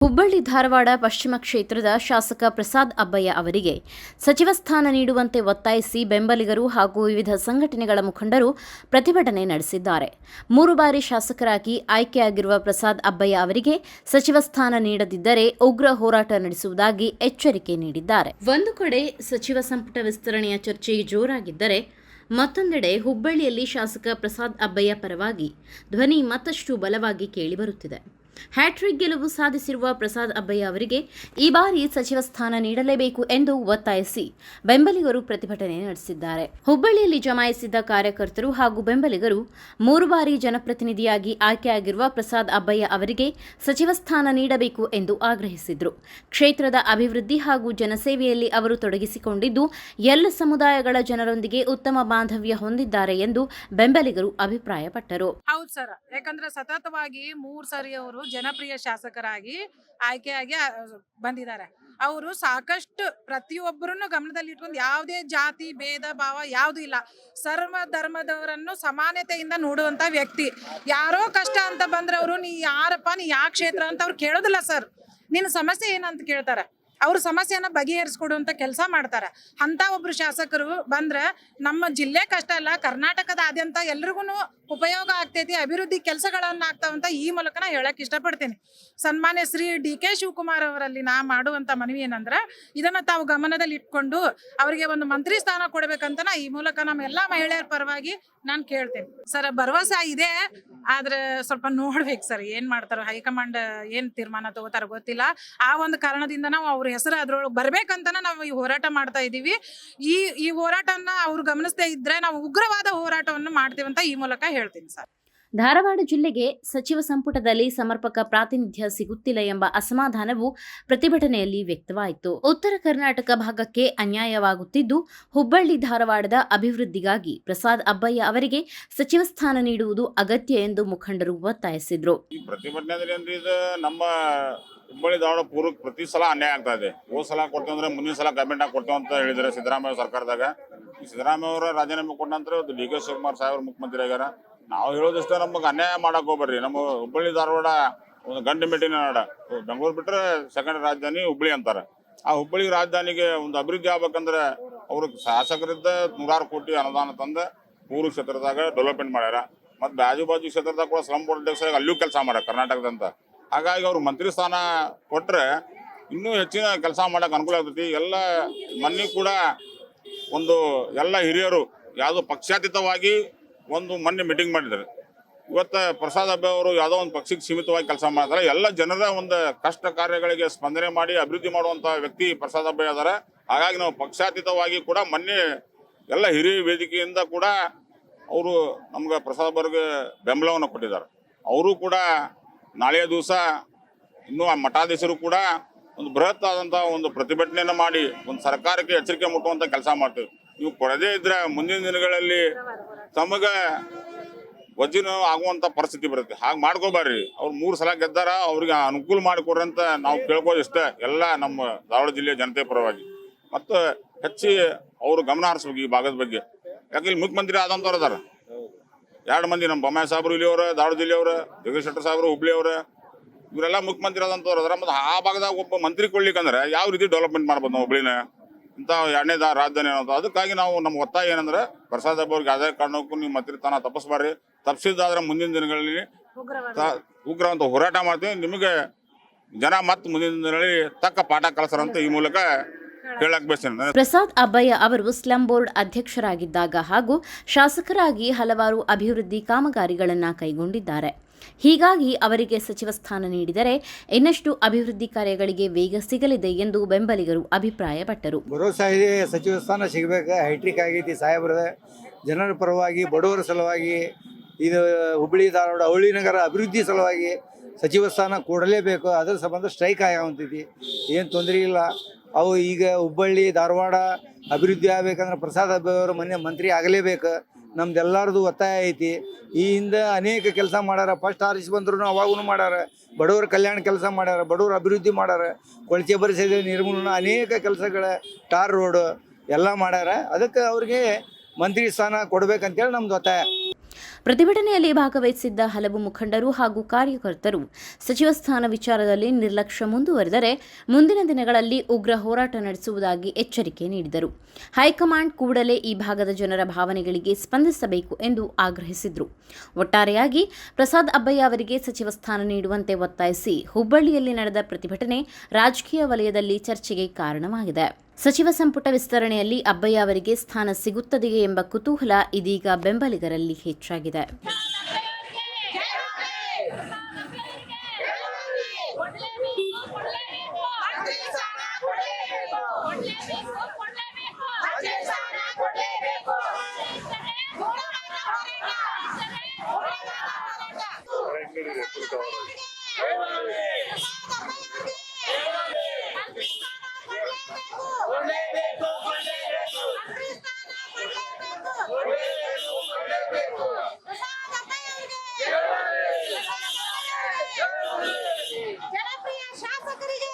ಹುಬ್ಬಳ್ಳಿ ಧಾರವಾಡ ಪಶ್ಚಿಮ ಕ್ಷೇತ್ರದ ಶಾಸಕ ಪ್ರಸಾದ್ ಅಬ್ಬಯ್ಯ ಅವರಿಗೆ ಸಚಿವ ಸ್ಥಾನ ನೀಡುವಂತೆ ಒತ್ತಾಯಿಸಿ ಬೆಂಬಲಿಗರು ಹಾಗೂ ವಿವಿಧ ಸಂಘಟನೆಗಳ ಮುಖಂಡರು ಪ್ರತಿಭಟನೆ ನಡೆಸಿದ್ದಾರೆ. 3 ಬಾರಿ ಶಾಸಕರಾಗಿ ಆಯ್ಕೆಯಾಗಿರುವ ಪ್ರಸಾದ್ ಅಬ್ಬಯ್ಯ ಅವರಿಗೆ ಸಚಿವ ಸ್ಥಾನ ನೀಡದಿದ್ದರೆ ಉಗ್ರ ಹೋರಾಟ ನಡೆಸುವುದಾಗಿ ಎಚ್ಚರಿಕೆ ನೀಡಿದ್ದಾರೆ. ಒಂದು ಕಡೆ ಸಚಿವ ಸಂಪುಟ ವಿಸ್ತರಣೆಯ ಚರ್ಚೆ ಜೋರಾಗಿದ್ದರೆ, ಮತ್ತೊಂದೆಡೆ ಹುಬ್ಬಳ್ಳಿಯಲ್ಲಿ ಶಾಸಕ ಪ್ರಸಾದ್ ಅಬ್ಬಯ್ಯ ಪರವಾಗಿ ಧ್ವನಿ ಮತ್ತಷ್ಟು ಬಲವಾಗಿ ಕೇಳಿಬರುತ್ತಿದೆ. ಹ್ಯಾಟ್ರಿಕ್ ಗೆಲುವು ಸಾಧಿಸಿರುವ ಪ್ರಸಾದ್ ಅಬ್ಬಯ್ಯ ಅವರಿಗೆ ಈ ಬಾರಿ ಸಚಿವ ಸ್ಥಾನ ನೀಡಲೇಬೇಕು ಎಂದು ಒತ್ತಾಯಿಸಿ ಬೆಂಬಲಿಗರು ಪ್ರತಿಭಟನೆ ನಡೆಸಿದ್ದಾರೆ. ಹುಬ್ಬಳ್ಳಿಯಲ್ಲಿ ಜಮಾಯಿಸಿದ್ದ ಕಾರ್ಯಕರ್ತರು ಹಾಗೂ ಬೆಂಬಲಿಗರು 3 ಬಾರಿ ಜನಪ್ರತಿನಿಧಿಯಾಗಿ ಆಯ್ಕೆಯಾಗಿರುವ ಪ್ರಸಾದ್ ಅಬ್ಬಯ್ಯ ಅವರಿಗೆ ಸಚಿವ ಸ್ಥಾನ ನೀಡಬೇಕು ಎಂದು ಆಗ್ರಹಿಸಿದರು. ಕ್ಷೇತ್ರದ ಅಭಿವೃದ್ಧಿ ಹಾಗೂ ಜನಸೇವೆಯಲ್ಲಿ ಅವರು ತೊಡಗಿಸಿಕೊಂಡಿದ್ದು ಎಲ್ಲ ಸಮುದಾಯಗಳ ಜನರೊಂದಿಗೆ ಉತ್ತಮ ಬಾಂಧವ್ಯ ಹೊಂದಿದ್ದಾರೆ ಎಂದು ಬೆಂಬಲಿಗರು ಅಭಿಪ್ರಾಯಪಟ್ಟರು. ಹೌದು ಸರ್, ಯಾಕಂದ್ರೆ ಸತತವಾಗಿ 3 ಸರಿ ಅವರು ಜನಪ್ರಿಯ ಶಾಸಕರಾಗಿ ಆಯ್ಕೆಯಾಗಿ ಬಂದಿದ್ದಾರೆ. ಅವರು ಸಾಕಷ್ಟು ಪ್ರತಿಯೊಬ್ಬರನ್ನು ಗಮನದಲ್ಲಿ ಇಟ್ಕೊಂಡು ಯಾವುದೇ ಜಾತಿ ಭೇದ ಭಾವ ಯಾವುದೂ ಇಲ್ಲ, ಸರ್ವ ಧರ್ಮದವರನ್ನು ಸಮಾನತೆಯಿಂದ ನೋಡುವಂತ ವ್ಯಕ್ತಿ. ಯಾರೋ ಕಷ್ಟ ಅಂತ ಬಂದ್ರೆ ಅವರು ನೀ ಯಾರಪ್ಪ, ನೀ ಯಾವ ಕ್ಷೇತ್ರ ಅಂತ ಅವ್ರು ಕೇಳೋದಿಲ್ಲ ಸರ್. ನಿನ್ನ ಸಮಸ್ಯೆ ಏನಂತ ಕೇಳ್ತಾರೆ, ಅವ್ರ ಸಮಸ್ಯೆಯನ್ನ ಬಗೆಹರಿಸ್ಕೊಡುವಂತ ಕೆಲಸ ಮಾಡ್ತಾರೆ. ಅಂತ ಒಬ್ರು ಶಾಸಕರು ಬಂದ್ರೆ ನಮ್ಮ ಜಿಲ್ಲೆ ಕಷ್ಟ ಅಲ್ಲ, ಕರ್ನಾಟಕದಾದ್ಯಂತ ಎಲ್ರಿಗೂ ಉಪಯೋಗ ಆಗ್ತೈತಿ, ಅಭಿವೃದ್ಧಿ ಕೆಲಸಗಳನ್ನ ಆಗ್ತಾವಂತ ಈ ಮೂಲಕ ನಾ ಹೇಳಕ್ ಇಷ್ಟಪಡ್ತೀನಿ. ಸನ್ಮಾನ್ಯ ಶ್ರೀ DK ಶಿವಕುಮಾರ್ ಅವರಲ್ಲಿ ನಾ ಮಾಡುವಂತ ಮನವಿ ಏನಂದ್ರೆ, ಇದನ್ನ ತಾವು ಗಮನದಲ್ಲಿ ಇಟ್ಕೊಂಡು ಅವರಿಗೆ ಒಂದು ಮಂತ್ರಿ ಸ್ಥಾನ ಕೊಡ್ಬೇಕಂತ ನಾ ಈ ಮೂಲಕ ನಮ್ಮ ಎಲ್ಲಾ ಮಹಿಳೆಯರ ಪರವಾಗಿ ನಾನು ಕೇಳ್ತೇನೆ. ಸರ್, ಭರವಸೆ ಇದೆ, ಆದ್ರೆ ಸ್ವಲ್ಪ ನೋಡ್ಬೇಕು ಸರ್ ಏನ್ ಮಾಡ್ತಾರ, ಹೈಕಮಾಂಡ್ ಏನ್ ತೀರ್ಮಾನ ತಗೋತಾರ ಗೊತ್ತಿಲ್ಲ. ಆ ಒಂದು ಕಾರಣದಿಂದ ನಾವು ಅವ್ರ ಹೆಸರು ಅದ್ರೊಳಗೆ ಬರ್ಬೇಕಂತನ ನಾವು ಈ ಹೋರಾಟ ಮಾಡ್ತಾ ಇದೀವಿ. ಈ ಹೋರಾಟನ ಅವ್ರು ಗಮನಿಸದೇ ಇದ್ರೆ ನಾವು ಉಗ್ರವಾದ ಹೋರಾಟವನ್ನು ಮಾಡ್ತೀವಂತ ಈ ಮೂಲಕ ಹೇಳ್ತೀನಿ ಸರ್. ಧಾರವಾಡ ಜಿಲ್ಲೆಗೆ ಸಚಿವ ಸಂಪುಟದಲ್ಲಿ ಸಮರ್ಪಕ ಪ್ರಾತಿನಿಧ್ಯ ಸಿಗುತ್ತಿಲ್ಲ ಎಂಬ ಅಸಮಾಧಾನವು ಪ್ರತಿಭಟನೆಯಲ್ಲಿ ವ್ಯಕ್ತವಾಯಿತು. ಉತ್ತರ ಕರ್ನಾಟಕ ಭಾಗಕ್ಕೆ ಅನ್ಯಾಯವಾಗುತ್ತಿದ್ದು, ಹುಬ್ಬಳ್ಳಿ ಧಾರವಾಡದ ಅಭಿವೃದ್ಧಿಗಾಗಿ ಪ್ರಸಾದ್ ಅಬ್ಬಯ್ಯ ಅವರಿಗೆ ಸಚಿವ ಸ್ಥಾನ ನೀಡುವುದು ಅಗತ್ಯ ಎಂದು ಮುಖಂಡರು ಒತ್ತಾಯಿಸಿದರು. ಈ ಪ್ರತಿಭಟನೆ ನಮ್ಮ ಹುಬ್ಬಳ್ಳಿ ಧಾರವಾಡ ಪೂರ್ವಕ್ಕೆ ಪ್ರತಿ ಸಲ ಅನ್ಯಾಯ ಆಗ್ತಾ ಇದೆ. ಹೋದ ಸಲ ಕೊಡ್ತೇವೆ ಅಂದ್ರೆ ಮುಂದಿನ ಸಲ ಗವರ್ಮೆಂಟ್ ಆಗಿ ಕೊಡ್ತೇವೆ ಅಂತ ಹೇಳಿದ್ದಾರೆ ಸಿದ್ದರಾಮಯ್ಯ ಸರ್ಕಾರದಾಗ. ಸಿದ್ದರಾಮಯ್ಯ ಅವರ ರಾಜೀನಾಮೆ ಕೊಟ್ಟ ನಂತರ DK ಶಿವಕುಮಾರ್ ಸಾಹೇಬ್ ಮುಖ್ಯಮಂತ್ರಿ ಆಗ್ಯಾರ. ನಾವು ಹೇಳೋದಿಷ್ಟ ನಮಗೆ ಅನ್ಯಾಯ ಮಾಡಕ್ ಹೋಗ್ಬರ್ರಿ. ನಮ್ಮ ಹುಬ್ಬಳ್ಳಿ ಧಾರವಾಡ ಒಂದು ಗಂಡು ಮೆಟ್ಟಿನ ನಾಡ. ಬೆಂಗಳೂರು ಬಿಟ್ಟರೆ ಸೆಕೆಂಡ್ ರಾಜಧಾನಿ ಹುಬ್ಬಳ್ಳಿ ಅಂತಾರೆ. ಆ ಹುಬ್ಬಳ್ಳಿ ರಾಜಧಾನಿಗೆ ಒಂದು ಅಭಿವೃದ್ಧಿ ಆಗ್ಬೇಕಂದ್ರೆ ಅವರು ಶಾಸಕರಿದ್ದ 100 ಕೋಟಿ ಅನುದಾನ ತಂದು ಪೂರ್ವ ಕ್ಷೇತ್ರದಾಗ ಡೆವಲಪ್ಮೆಂಟ್ ಮಾಡ್ಯಾರ. ಮತ್ತು ಬಾಜು ಕ್ಷೇತ್ರದಾಗ ಕೂಡ ಸ್ಲಮ್ ಬೋರ್ಡ್ ಅಧ್ಯಕ್ಷರಾಗಿ ಅಲ್ಲಿಯೂ ಕೆಲಸ ಮಾಡ್ಯಾರ ಕರ್ನಾಟಕದಂತ. ಹಾಗಾಗಿ ಅವ್ರು ಮಂತ್ರಿ ಸ್ಥಾನ ಕೊಟ್ಟರೆ ಇನ್ನೂ ಹೆಚ್ಚಿನ ಕೆಲಸ ಮಾಡಕ್ಕೆ ಅನುಕೂಲ ಆಗ್ತೈತಿ. ಎಲ್ಲ ಮೊನ್ನೆ ಕೂಡ ಒಂದು ಎಲ್ಲ ಹಿರಿಯರು ಯಾವುದೋ ಪಕ್ಷಾತೀತವಾಗಿ ಒಂದು ಮೊನ್ನೆ ಮೀಟಿಂಗ್ ಮಾಡಿದ್ದಾರೆ. ಇವತ್ತು ಪ್ರಸಾದ್ ಅಬ್ಬಯ್ಯ ಅವರು ಯಾವುದೋ ಒಂದು ಪಕ್ಷಕ್ಕೆ ಸೀಮಿತವಾಗಿ ಕೆಲಸ ಮಾಡ್ತಾರೆ. ಎಲ್ಲ ಜನರ ಒಂದು ಕಷ್ಟ ಕಾರ್ಯಗಳಿಗೆ ಸ್ಪಂದನೆ ಮಾಡಿ ಅಭಿವೃದ್ಧಿ ಮಾಡುವಂಥ ವ್ಯಕ್ತಿ ಪ್ರಸಾದ್ ಅಬ್ಬಯ್ಯ ಇದ್ದಾರೆ. ಹಾಗಾಗಿ ನಾವು ಪಕ್ಷಾತೀತವಾಗಿ ಕೂಡ ಮೊನ್ನೆ ಎಲ್ಲ ಹಿರಿಯ ವೇದಿಕೆಯಿಂದ ಕೂಡ ಅವರು ನಮ್ಗೆ ಪ್ರಸಾದ್ ಅಬ್ಬಯ್ಯಗೆ ಬೆಂಬಲವನ್ನು ಕೊಟ್ಟಿದ್ದಾರೆ. ಅವರು ಕೂಡ ನಾಳೆಯ ದಿವಸ ಇನ್ನೂ ಮಠಾಧೀಶರು ಕೂಡ ಒಂದು ಬೃಹತ್ ಆದಂಥ ಒಂದು ಪ್ರತಿಭಟನೆಯನ್ನು ಮಾಡಿ ಒಂದು ಸರ್ಕಾರಕ್ಕೆ ಎಚ್ಚರಿಕೆ ಮುಟ್ಟುವಂಥ ಕೆಲಸ ಮಾಡ್ತೀವಿ. ನೀವು ಕೊಡದೇ ಇದ್ರೆ ಮುಂದಿನ ದಿನಗಳಲ್ಲಿ ತಮಗೆ ವಜ್ಜಿನ ಆಗುವಂಥ ಪರಿಸ್ಥಿತಿ ಬರುತ್ತೆ. ಹಾಗೆ ಮಾಡ್ಕೋಬಾರ್ರಿ. ಅವ್ರು 3 ಸಲ ಗೆದ್ದಾರ, ಅವ್ರಿಗೆ ಅನುಕೂಲ ಮಾಡಿಕೊಡ್ರಿ ಅಂತ ನಾವು ಕೇಳ್ಕೋದು ಇಷ್ಟೇ ಎಲ್ಲ ನಮ್ಮ ಧಾರವಾಡ ಜಿಲ್ಲೆಯ ಜನತೆ ಪರವಾಗಿ. ಮತ್ತು ಹೆಚ್ಚಿ ಅವರು ಗಮನ ಹರಿಸ್ಬೇಕು ಈ ಭಾಗದ ಬಗ್ಗೆ. ಯಾಕೆ ಇಲ್ಲಿ ಮುಖ್ಯಮಂತ್ರಿ ಆದಂಥವ್ರು ಅದಾರ 2 ಮಂದಿ. ನಮ್ಮ ಬೊಮ್ಮಾಯಿ ಸಾಹೇಬರು ಇಲ್ಲಿಯವ್ರ, ಧಾರವಾಡ ಜಿಲ್ಲೆಯವ್ರ, ಜಗದೀಶ್ ಶೆಟ್ಟರ್ ಸಾಹೇಬರು ಹುಬ್ಳಿ ಅವ್ರ, ಇವರೆಲ್ಲ ಮುಖ್ಯಮಂತ್ರಿ ಆದಂಥವ್ರು ಅದಾರ. ಮತ್ತು ಆ ಭಾಗದಾಗ ಒಬ್ಬ ಮಂತ್ರಿ ಕೊಡ್ಲಿಕ್ಕಂದ್ರೆ ಯಾವ ರೀತಿ ಡೆವಲಪ್ಮೆಂಟ್ ಮಾಡ್ಬೋದು ನಾವು ಹುಬ್ಳಿನ ಇಂಥ 2ನೇ ರಾಜಧಾನಿ ಅನ್ನೋದು. ಅದಕ್ಕಾಗಿ ನಾವು ನಮ್ಮ ಒತ್ತಾಯ ಏನಂದ್ರೆ ಪ್ರಸಾದ್ ಅಬ್ಬಯ್ಯವ್ರಿಗೆ ಯಾವುದೇ ಕಾರಣಕ್ಕೂ ನೀವು ಮಂತ್ರಿ ಸ್ಥಾನ ತಪ್ಪಿಸ್ಬಾರ್ರಿ. ತಪ್ಪಿಸಿದಾದ್ರೆ ಮುಂದಿನ ದಿನಗಳಲ್ಲಿ ಉಗ್ರವಂತ ಹೋರಾಟ ಮಾಡ್ತೀವಿ. ನಿಮಗೆ ಜನ ಮತ್ತೆ ಮುಂದಿನ ದಿನಗಳಲ್ಲಿ ತಕ್ಕ ಪಾಠ ಕಲಿಸ್ತಾರಂತ ಈ ಮೂಲಕ ಹೇಳಕ್ ಬಯಸ್ತೇನೆ. ಪ್ರಸಾದ್ ಅಬ್ಬಯ್ಯ ಅವರು ಸ್ಲಂ ಬೋರ್ಡ್ ಅಧ್ಯಕ್ಷರಾಗಿದ್ದಾಗ ಹಾಗೂ ಶಾಸಕರಾಗಿ ಹಲವಾರು ಅಭಿವೃದ್ಧಿ ಕಾಮಗಾರಿಗಳನ್ನು ಕೈಗೊಂಡಿದ್ದಾರೆ. ಹೀಗಾಗಿ ಅವರಿಗೆ ಸಚಿವ ಸ್ಥಾನ ನೀಡಿದರೆ ಇನ್ನಷ್ಟು ಅಭಿವೃದ್ಧಿ ಕಾರ್ಯಗಳಿಗೆ ವೇಗ ಸಿಗಲಿದೆ ಎಂದು ಬೆಂಬಲಿಗರು ಅಭಿಪ್ರಾಯಪಟ್ಟರು. ಭರೋಸಾ ಇದೆ, ಸಚಿವ ಸ್ಥಾನ ಸಿಗಬೇಕು. ಹೈಟ್ರಿಕ್ ಆಗೈತಿ ಸಾಹೇಬ್ರದ. ಜನರ ಪರವಾಗಿ, ಬಡವರ ಸಲುವಾಗಿ, ಇದು ಹುಬ್ಬಳ್ಳಿ ಧಾರವಾಡ ಅವಳಿ ನಗರ ಅಭಿವೃದ್ಧಿ ಸಲುವಾಗಿ ಸಚಿವ ಸ್ಥಾನ ಕೊಡಲೇಬೇಕು. ಅದರ ಸಂಬಂಧ ಸ್ಟ್ರೈಕ್ ಆಗುವಂತೈತಿ. ಏನು ತೊಂದರೆ ಇಲ್ಲ. ಅವು ಈಗ ಹುಬ್ಬಳ್ಳಿ ಧಾರವಾಡ ಅಭಿವೃದ್ಧಿ ಆಗಬೇಕಂದ್ರೆ ಪ್ರಸಾದ್ ಅಬ್ಬಯ್ಯ ಅವರು ಮೊನ್ನೆ ಮಂತ್ರಿ ಆಗಲೇಬೇಕು. ನಮ್ದೆಲ್ಲರದು ಒತ್ತಾಯ ಐತಿ. ಈ ಹಿಂದೆ ಅನೇಕ ಕೆಲಸ ಮಾಡ್ಯಾರ. ಫಸ್ಟ್ ಆರಿಸಿ ಬಂದ್ರು ಅವಾಗೂ ಮಾಡ್ಯಾರ. ಬಡವರ ಕಲ್ಯಾಣ ಕೆಲಸ ಮಾಡ್ಯಾರ, ಬಡವರ ಅಭಿವೃದ್ಧಿ ಮಾಡ್ಯಾರ, ಕೊಳಚೆ ಪರಿಸರ ನಿರ್ಮೂಲನ ಅನೇಕ ಕೆಲಸಗಳ, ಟಾರ್ ರೋಡ್ ಎಲ್ಲ ಮಾಡ್ಯಾರ. ಅದಕ್ಕೆ ಅವ್ರಿಗೆ ಮಂತ್ರಿ ಸ್ಥಾನ ಕೊಡ್ಬೇಕಂತೇಳಿ ನಮ್ದು ಒತ್ತಾಯ. ಪ್ರತಿಭಟನೆಯಲ್ಲಿ ಭಾಗವಹಿಸಿದ್ದ ಹಲವು ಮುಖಂಡರು ಹಾಗೂ ಕಾರ್ಯಕರ್ತರು ಸಚಿವ ಸ್ಥಾನ ವಿಚಾರದಲ್ಲಿ ನಿರ್ಲಕ್ಷ್ಯ ಮುಂದುವರೆದರೆ ಮುಂದಿನ ದಿನಗಳಲ್ಲಿ ಉಗ್ರ ಹೋರಾಟ ನಡೆಸುವುದಾಗಿ ಎಚ್ಚರಿಕೆ ನೀಡಿದರು. ಹೈಕಮಾಂಡ್ ಕೂಡಲೇ ಈ ಭಾಗದ ಜನರ ಭಾವನೆಗಳಿಗೆ ಸ್ಪಂದಿಸಬೇಕು ಎಂದು ಆಗ್ರಹಿಸಿದರು. ಒಟ್ಟಾರೆಯಾಗಿ ಪ್ರಸಾದ್ ಅಬ್ಬಯ್ಯ ಅವರಿಗೆ ಸಚಿವ ಸ್ಥಾನ ನೀಡುವಂತೆ ಒತ್ತಾಯಿಸಿ ಹುಬ್ಬಳ್ಳಿಯಲ್ಲಿ ನಡೆದ ಪ್ರತಿಭಟನೆ ರಾಜಕೀಯ ವಲಯದಲ್ಲಿ ಚರ್ಚೆಗೆ ಕಾರಣವಾಗಿದೆ. ಸಚಿವ ಸಂಪುಟ ವಿಸ್ತರಣೆಯಲ್ಲಿ ಅಬ್ಬಯ್ಯ ಅವರಿಗೆ ಸ್ಥಾನ ಸಿಗುತ್ತದೆಯೇ ಎಂಬ ಕುತೂಹಲ ಇದೀಗ ಬೆಂಬಲಿಗರಲ್ಲಿ ಹೆಚ್ಚಾಗಿದೆ. ಜನಪ್ರಿಯ ಶಾಸಕರಿಗೆ